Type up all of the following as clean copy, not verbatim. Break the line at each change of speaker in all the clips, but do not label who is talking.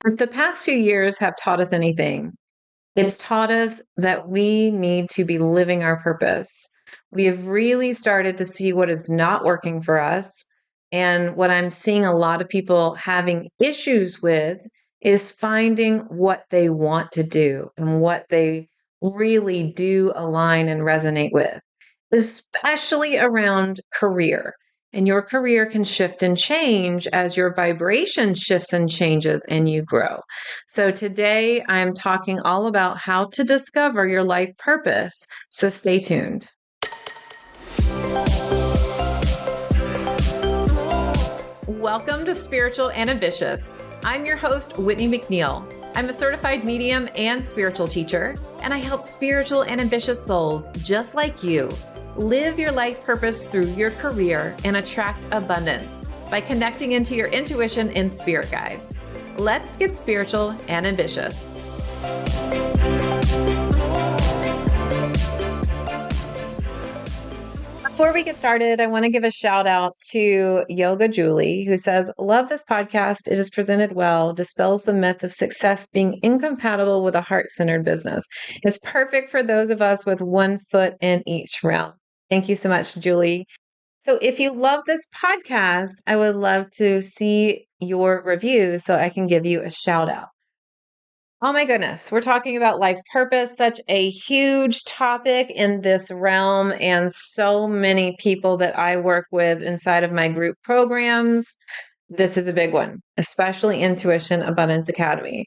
If the past few years have taught us anything, it's taught us that we need to be living our purpose. We have really started to see what is not working for us. And what I'm seeing a lot of people having issues with is finding what they want to do and what they really do align and resonate with, especially around career. And your career can shift and change as your vibration shifts and changes and you grow. So today I'm talking all about how to discover your life purpose. So stay tuned. Welcome to Spiritual and Ambitious. I'm your host, Whitney McNeill. I'm a certified medium and spiritual teacher, and I help spiritual and ambitious souls just like you live your life purpose through your career and attract abundance by connecting into your intuition and spirit guides. Let's get spiritual and ambitious. Before we get started, I want to give a shout out to Yoga Julie, who says, "Love this podcast. It is presented well, dispels the myth of success being incompatible with a heart-centered business. It's perfect for those of us with one foot in each realm." Thank you so much, Julie. So if you love this podcast, I would love to see your review so I can give you a shout out. Oh my goodness, we're talking about life purpose, such a huge topic in this realm, and so many people that I work with inside of my group programs. This is a big one, especially Intuition Abundance Academy.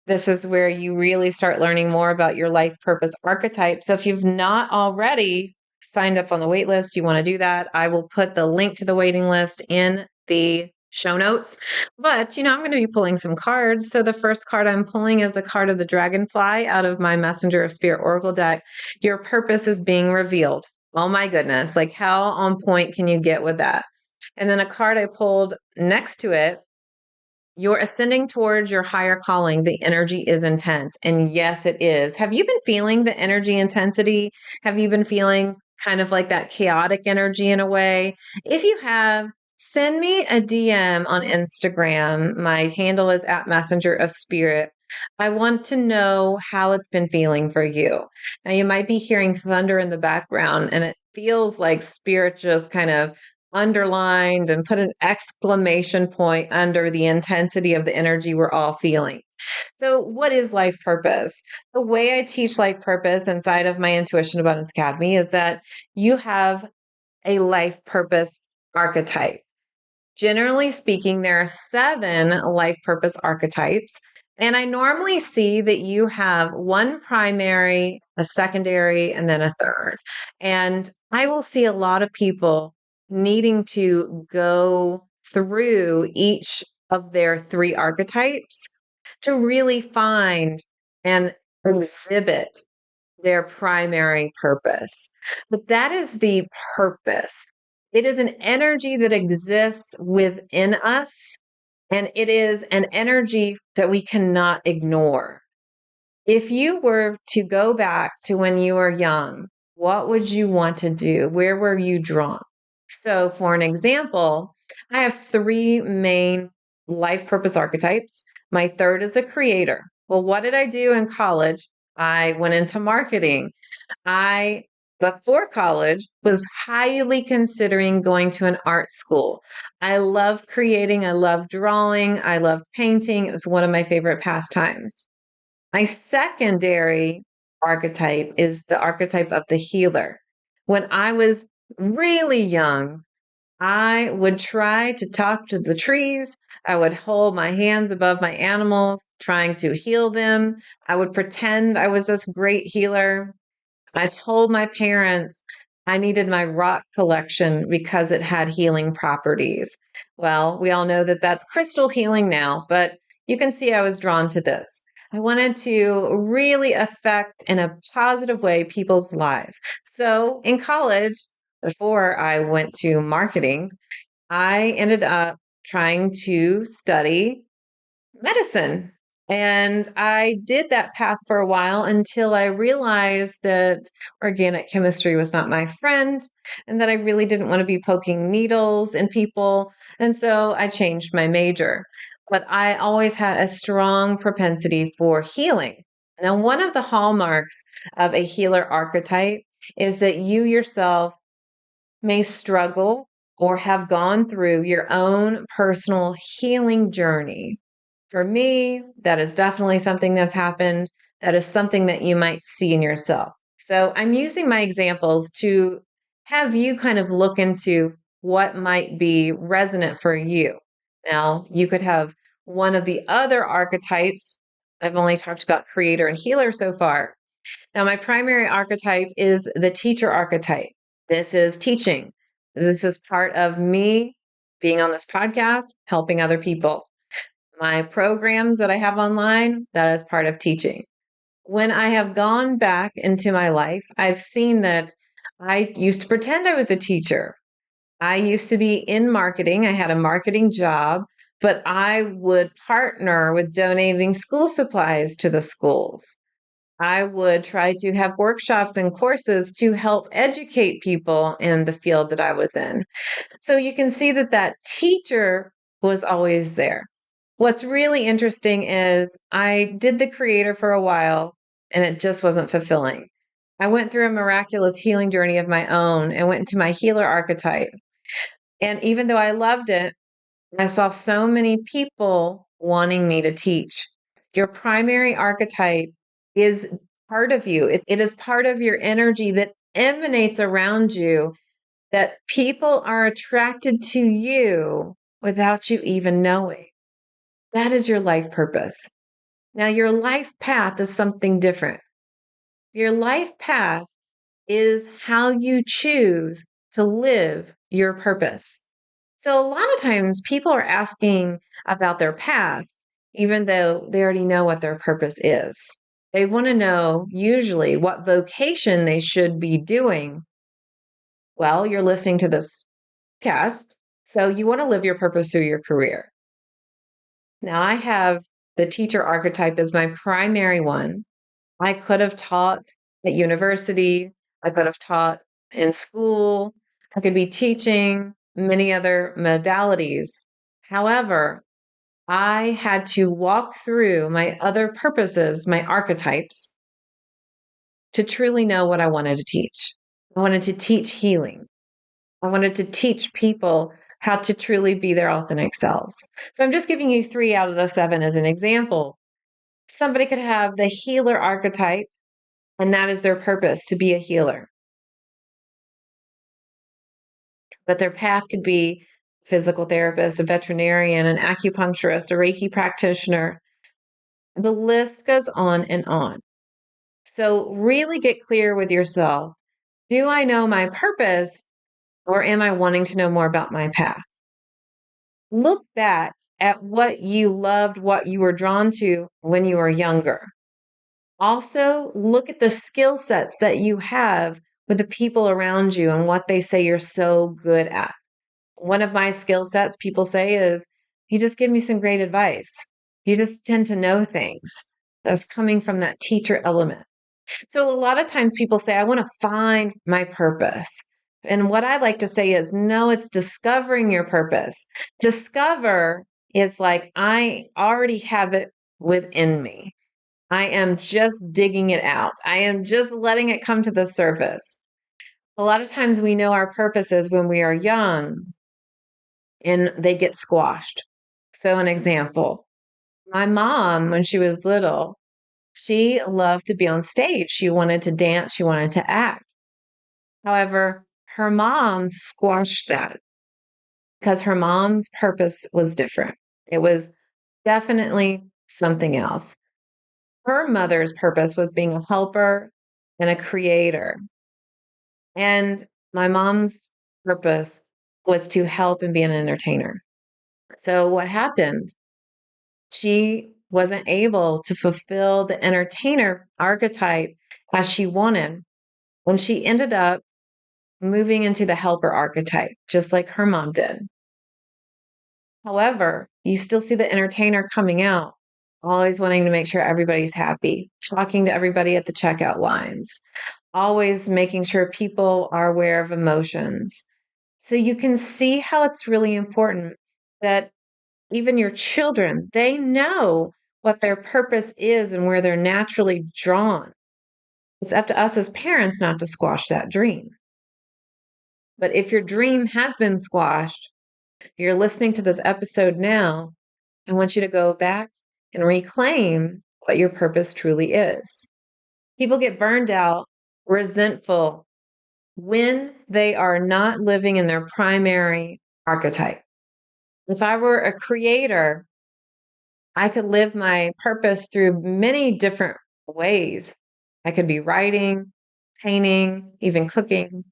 This is where you really start learning more about your life purpose archetype. So if you've not already signed up on the wait list, you want to do that, I will put the link to the waiting list in the show notes. But, I'm going to be pulling some cards. So the first card I'm pulling is a card of the dragonfly out of my Messenger of Spirit Oracle deck. Your purpose is being revealed. Oh my goodness. Like, how on point can you get with that? And then a card I pulled next to it, you're ascending towards your higher calling. The energy is intense. And yes, it is. Have you been feeling the energy intensity? Have you been feeling kind of like that chaotic energy in a way? If you have, send me a DM on Instagram. My handle is at Messenger of Spirit. I want to know how it's been feeling for you. Now, you might be hearing thunder in the background, and it feels like spirit just kind of underlined and put an exclamation point under the intensity of the energy we're all feeling. So, what is life purpose? The way I teach life purpose inside of my Intuition Abundance Academy is that you have a life purpose archetype. Generally speaking, there are 7 life purpose archetypes. And I normally see that you have one primary, a secondary, and then a third. And I will see a lot of people needing to go through each of their 3 archetypes to really find and exhibit their primary purpose. But that is the purpose. It is an energy that exists within us, and it is an energy that we cannot ignore. If you were to go back to when you were young, what would you want to do? Where were you drawn? So, for an example, I have 3 main life purpose archetypes. My third is a creator. Well, what did I do in college? I went into marketing. I, before college, was highly considering going to an art school. I loved creating. I loved drawing. I loved painting. It was one of my favorite pastimes. My secondary archetype is the archetype of the healer. When I was really young, I would try to talk to the trees. I would hold my hands above my animals, trying to heal them. I would pretend I was this great healer. I told my parents I needed my rock collection because it had healing properties. Well, we all know that that's crystal healing now, but you can see I was drawn to this. I wanted to really affect in a positive way people's lives. So in college, before I went to marketing, I ended up trying to study medicine. And I did that path for a while until I realized that organic chemistry was not my friend and that I really didn't want to be poking needles in people. And so I changed my major. but I always had a strong propensity for healing. Now, one of the hallmarks of a healer archetype is that you yourself may struggle or have gone through your own personal healing journey. For me, that is definitely something that's happened. That is something that you might see in yourself. So I'm using my examples to have you kind of look into what might be resonant for you. Now, you could have one of the other archetypes. I've only talked about creator and healer so far. Now, my primary archetype is the teacher archetype. This is teaching. This is part of me being on this podcast, helping other people. My programs that I have online, that is part of teaching. When I have gone back into my life, I've seen that I used to pretend I was a teacher. I used to be in marketing. I had a marketing job, but I would partner with donating school supplies to the schools. I would try to have workshops and courses to help educate people in the field that I was in. So you can see that that teacher was always there. What's really interesting is I did the creator for a while and it just wasn't fulfilling. I went through a miraculous healing journey of my own and went into my healer archetype. And even though I loved it, I saw so many people wanting me to teach. Your primary archetype is part of you. It is part of your energy that emanates around you, that people are attracted to you without you even knowing. That is your life purpose. Now, your life path is something different. Your life path is how you choose to live your purpose. So, a lot of times people are asking about their path, even though they already know what their purpose is. They want to know usually what vocation they should be doing. Well, you're listening to this podcast, so you want to live your purpose through your career. Now, I have the teacher archetype as my primary one. I could have taught at university, I could have taught in school, I could be teaching many other modalities. However, I had to walk through my other purposes, my archetypes, to truly know what I wanted to teach. I wanted to teach healing. I wanted to teach people how to truly be their authentic selves. So I'm just giving you 3 out of the 7 as an example. Somebody could have the healer archetype, and that is their purpose, to be a healer. But their path could be a physical therapist, a veterinarian, an acupuncturist, a Reiki practitioner. The list goes on and on. So really get clear with yourself. Do I know my purpose, or am I wanting to know more about my path? Look back at what you loved, what you were drawn to when you were younger. Also, look at the skill sets that you have with the people around you and what they say you're so good at. One of my skill sets, people say, is you just give me some great advice. You just tend to know things. That's coming from that teacher element. So, a lot of times people say, I want to find my purpose. And what I like to say is, no, it's discovering your purpose. Discover is like, I already have it within me. I am just digging it out. I am just letting it come to the surface. A lot of times we know our purposes when we are young and they get squashed. So, an example, my mom, when she was little, she loved to be on stage. She wanted to dance, she wanted to act. However, her mom squashed that because her mom's purpose was different. It was definitely something else. Her mother's purpose was being a helper and a creator. And my mom's purpose was to help and be an entertainer. So, what happened? She wasn't able to fulfill the entertainer archetype as she wanted. When she ended up moving into the helper archetype, just like her mom did. However, you still see the entertainer coming out, always wanting to make sure everybody's happy, talking to everybody at the checkout lines, always making sure people are aware of emotions. So you can see how it's really important that even your children, they know what their purpose is and where they're naturally drawn. It's up to us as parents not to squash that dream. But if your dream has been squashed, you're listening to this episode now, I want you to go back and reclaim what your purpose truly is. People get burned out, resentful, when they are not living in their primary archetype. If I were a creator, I could live my purpose through many different ways. I could be writing, painting, even cooking.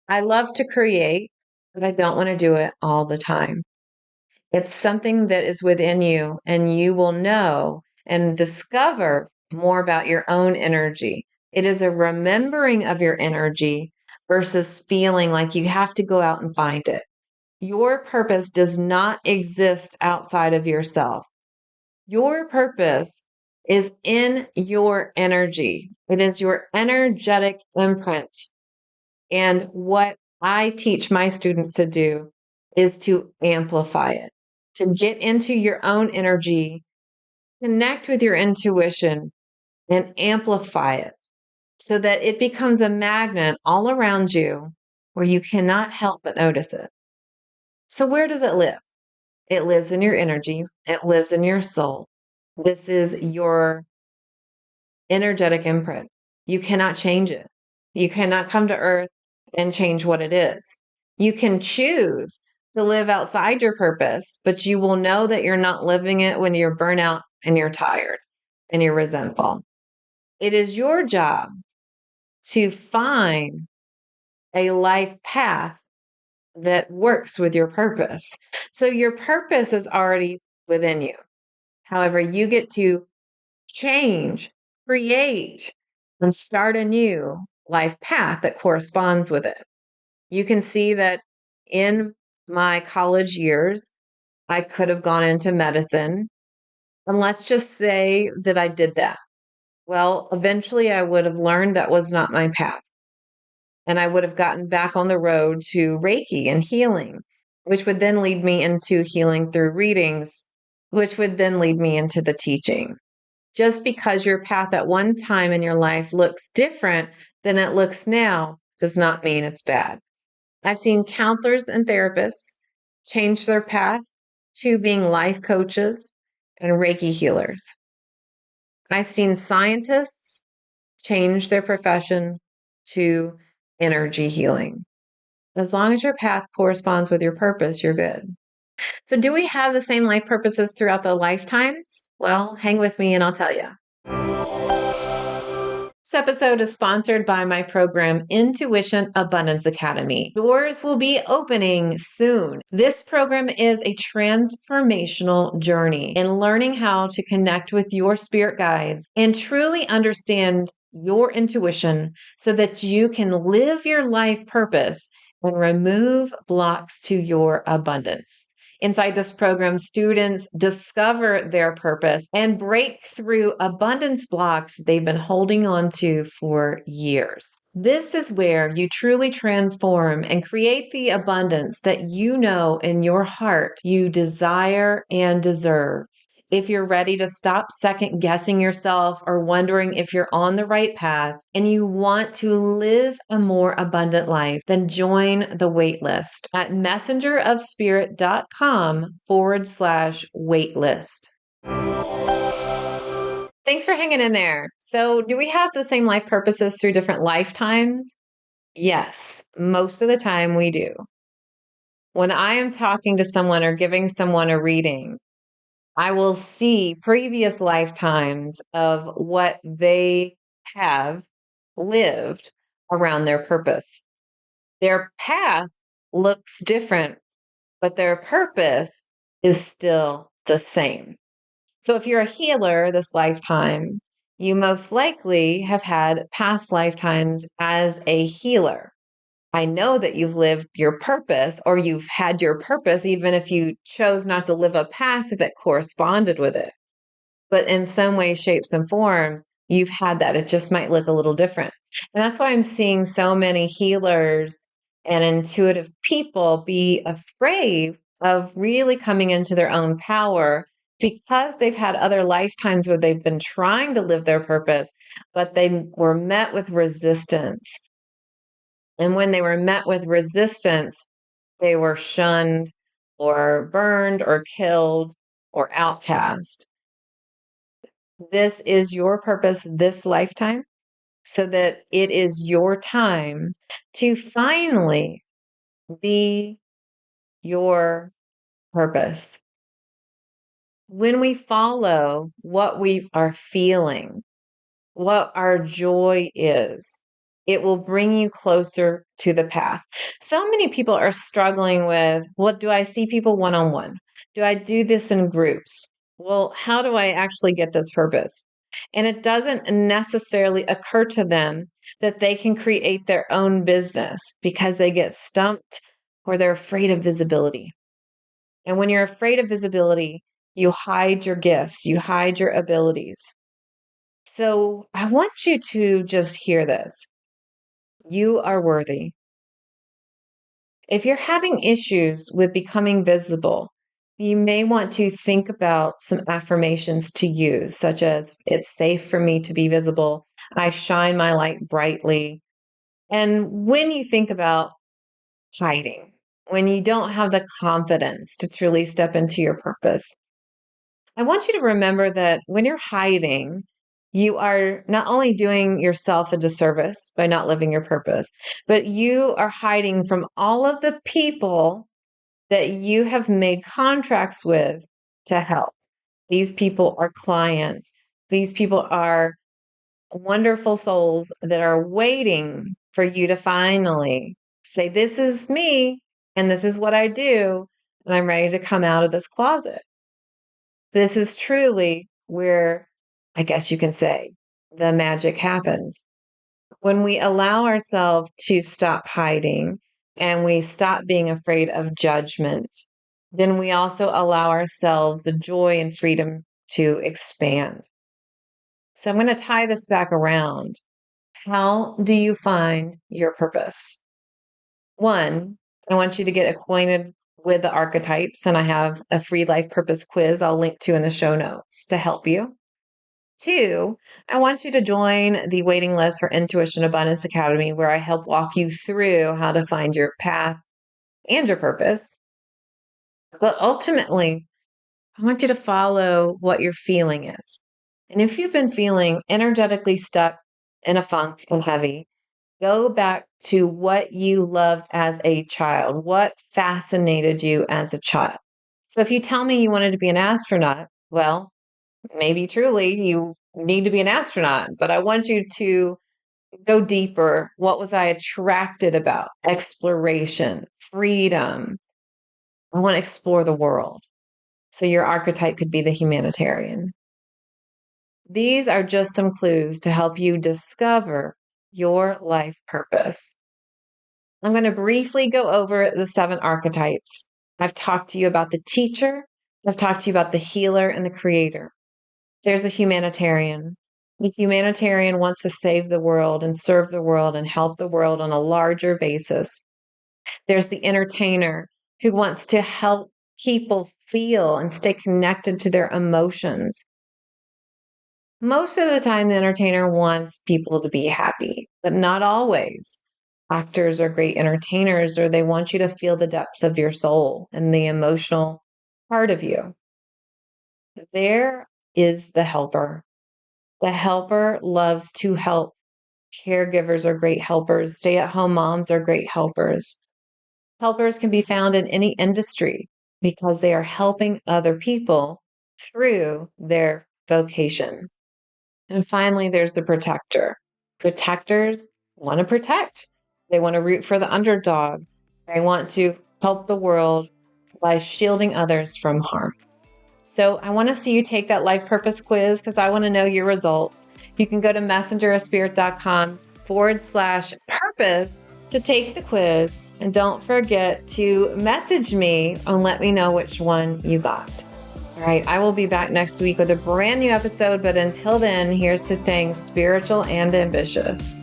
I love to create, but I don't want to do it all the time. It's something that is within you, and you will know and discover more about your own energy. It is a remembering of your energy versus feeling like you have to go out and find it. Your purpose does not exist outside of yourself. Your purpose is in your energy. It is your energetic imprint. And what I teach my students to do is to amplify it, to get into your own energy, connect with your intuition, and amplify it so that it becomes a magnet all around you where you cannot help but notice it. So, where does it live? It lives in your energy, it lives in your soul. This is your energetic imprint. You cannot change it. You cannot come to earth and change what it is. You can choose to live outside your purpose, but you will know that you're not living it when you're burnt out and you're tired and you're resentful. It is your job to find a life path that works with your purpose. So your purpose is already within you. However, you get to change, create, and start a new life path that corresponds with it. You can see that in my college years, I could have gone into medicine. And let's just say that I did that. Well, eventually I would have learned that was not my path. And I would have gotten back on the road to Reiki and healing, which would then lead me into healing through readings, which would then lead me into the teaching. Just because your path at one time in your life looks different than it looks now does not mean it's bad. I've seen counselors and therapists change their path to being life coaches and Reiki healers. I've seen scientists change their profession to energy healing. As long as your path corresponds with your purpose, you're good. So, do we have the same life purposes throughout the lifetimes? Well, hang with me and I'll tell you. This episode is sponsored by my program, Intuition Abundance Academy. Doors will be opening soon. This program is a transformational journey in learning how to connect with your spirit guides and truly understand your intuition so that you can live your life purpose and remove blocks to your abundance. Inside this program, students discover their purpose and break through abundance blocks they've been holding on to for years. This is where you truly transform and create the abundance that you know in your heart you desire and deserve. If you're ready to stop second guessing yourself or wondering if you're on the right path and you want to live a more abundant life, then join the waitlist at messengerofspirit.com/waitlist. Thanks for hanging in there. So, do we have the same life purposes through different lifetimes? Yes, most of the time we do. When I am talking to someone or giving someone a reading, I will see previous lifetimes of what they have lived around their purpose. Their path looks different, but their purpose is still the same. So if you're a healer this lifetime, you most likely have had past lifetimes as a healer. I know that you've lived your purpose or you've had your purpose, even if you chose not to live a path that corresponded with it. But in some ways, shapes, and forms, you've had that. It just might look a little different. And that's why I'm seeing so many healers and intuitive people be afraid of really coming into their own power because they've had other lifetimes where they've been trying to live their purpose, but they were met with resistance. And when they were met with resistance, they were shunned or burned or killed or outcast. This is your purpose this lifetime, so that it is your time to finally be your purpose. When we follow what we are feeling, what our joy is, it will bring you closer to the path. So many people are struggling with, what do I see people one-on-one? Do I do this in groups? Well, how do I actually get this purpose? And it doesn't necessarily occur to them that they can create their own business because they get stumped or they're afraid of visibility. And when you're afraid of visibility, you hide your gifts, you hide your abilities. So I want you to just hear this. You are worthy. If you're having issues with becoming visible, you may want to think about some affirmations to use, such as, it's safe for me to be visible. I shine my light brightly. And when you think about hiding, when you don't have the confidence to truly step into your purpose, I want you to remember that when you're hiding, you are not only doing yourself a disservice by not living your purpose, but you are hiding from all of the people that you have made contracts with to help. These people are clients. These people are wonderful souls that are waiting for you to finally say, this is me and this is what I do. And I'm ready to come out of this closet. This is truly where, I guess you can say, the magic happens. When we allow ourselves to stop hiding and we stop being afraid of judgment, then we also allow ourselves the joy and freedom to expand. So I'm going to tie this back around. How do you find your purpose? One, I want you to get acquainted with the archetypes, and I have a free life purpose quiz I'll link to in the show notes to help you. Two, I want you to join the waiting list for Intuition Abundance Academy, where I help walk you through how to find your path and your purpose. But ultimately, I want you to follow what your feeling is. And if you've been feeling energetically stuck in a funk and heavy, go back to what you loved as a child, what fascinated you as a child. So if you tell me you wanted to be an astronaut, well, maybe truly you need to be an astronaut, but I want you to go deeper. What was I attracted about? Exploration, freedom. I want to explore the world. So your archetype could be the humanitarian. These are just some clues to help you discover your life purpose. I'm going to briefly go over the 7 archetypes. I've talked to you about the teacher. I've talked to you about the healer and the creator. There's a humanitarian. The humanitarian wants to save the world and serve the world and help the world on a larger basis. There's the entertainer who wants to help people feel and stay connected to their emotions. Most of the time, the entertainer wants people to be happy, but not always. Actors are great entertainers, or they want you to feel the depths of your soul and the emotional part of you. There is the helper. The helper loves to help. Caregivers are great helpers. Stay-at-home moms are great helpers. Helpers can be found in any industry because they are helping other people through their vocation. And finally, there's the protector. Protectors want to protect. They want to root for the underdog. They want to help the world by shielding others from harm. So I want to see you take that life purpose quiz because I want to know your results. You can go to messengerofspirit.com/purpose to take the quiz. And don't forget to message me and let me know which one you got. All right, I will be back next week with a brand new episode. But until then, here's to staying spiritual and ambitious.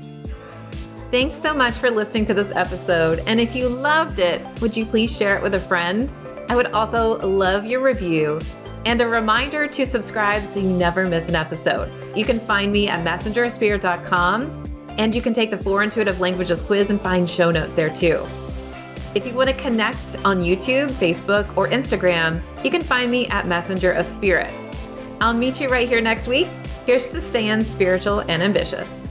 Thanks so much for listening to this episode. And if you loved it, would you please share it with a friend? I would also love your review and a reminder to subscribe so you never miss an episode. You can find me at messengerofspirit.com, and you can take the 4 Intuitive Languages quiz and find show notes there too. If you want to connect on YouTube, Facebook, or Instagram, you can find me at Messenger of Spirit. I'll meet you right here next week. Here's to staying spiritual and ambitious.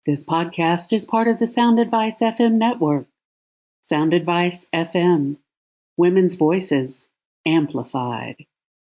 This podcast is part of the Sound Advice FM network. Sound Advice FM. Women's voices amplified.